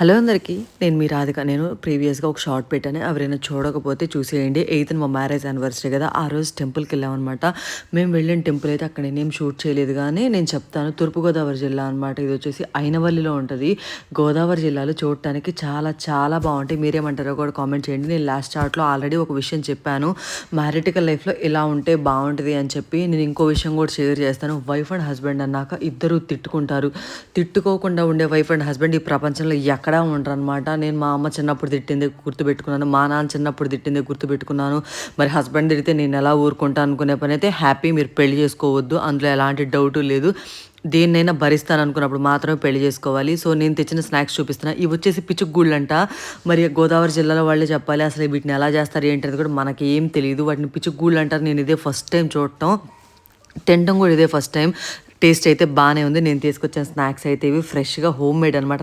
Hello అందరికీ. నేను మీ రాధిక. నేను ప్రీవియస్‌గా ఒక షార్ట్ పెట్టాను. ఎవరైనా చూడకపోతే చూసేయండి. 8థ్ మా మ్యారేజ్ యానివర్సరీ కదా! ఆ రోజు టెంపుల్‌కెళ్ళామనమాట. మేము వెళ్ళిన టెంపుల్ అయితే అక్కడ నేనేం షూట్ చేయలేదు గానీ, నేను చెప్తాను. తూర్పుగోదావరి జిల్లా అనమాట. ఇదొచ్చేసి అయినవల్లిలో ఉంటది. గోదావరి జిల్లాలో చూడటానికి చాలా చాలా బావుంటాయి. మీరేమంటారో కూడా కామెంట్ చేయండి. నేను లాస్ట్ చార్ట్‌లో ఆల్రెడీ ఒక విషయం చెప్పాను. మ్యారిటికల్ లైఫ్‌లో ఇలా ఉంటే బావుంటది అని చెప్పి, నేను ఇంకో విషయం కూడా షేర్ చేస్తాను. వైఫ్ అండ్ హస్బెండ్ అన్నాక ఇద్దరు తిట్టుకుంటారు. తిట్టుకోకుండా ఉండే వైఫ్ అండ్ హస్బెండ్ ఈ ప్రపంచంలో ఎక్కడా ఉండరనమాట. నేను మా అమ్మ చిన్నప్పుడు తిట్టింది గుర్తుపెట్టుకున్నాను. మా నాన్న చిన్నప్పుడు తిట్టింది గుర్తుపెట్టుకున్నాను. మరి హస్బెండ్ తిడితే నేను ఎలా ఊరుకుంటా అనుకునే పని అయితే హ్యాపీ. మీరు పెళ్లి చేసుకోవద్దు. అందులో ఎలాంటి డౌటు లేదు. దేన్నైనా భరిస్తాను అనుకున్నప్పుడు మాత్రమే పెళ్లి చేసుకోవాలి. సో నేను తెచ్చిన స్నాక్స్ చూపిస్తున్నా. ఇవి వచ్చేసి పిచ్చుగుళ్ళంట. మరి గోదావరి జిల్లాలో వాళ్ళే చెప్పాలి. అసలు వీటిని ఎలా చేస్తారు ఏంటనేది కూడా మనకి ఏం తెలీదు. వాటిని పిచ్చుగుళ్ళు అంటారు. నేను ఇదే ఫస్ట్ టైం చూడటం. తినటం కూడా ఇదే ఫస్ట్ టైం. టేస్ట్ అయితే బాగానే ఉంది. నేను తీసుకొచ్చిన స్నాక్స్ అయితే ఇవి ఫ్రెష్‌గా హోమ్ మేడ్ అనమాట.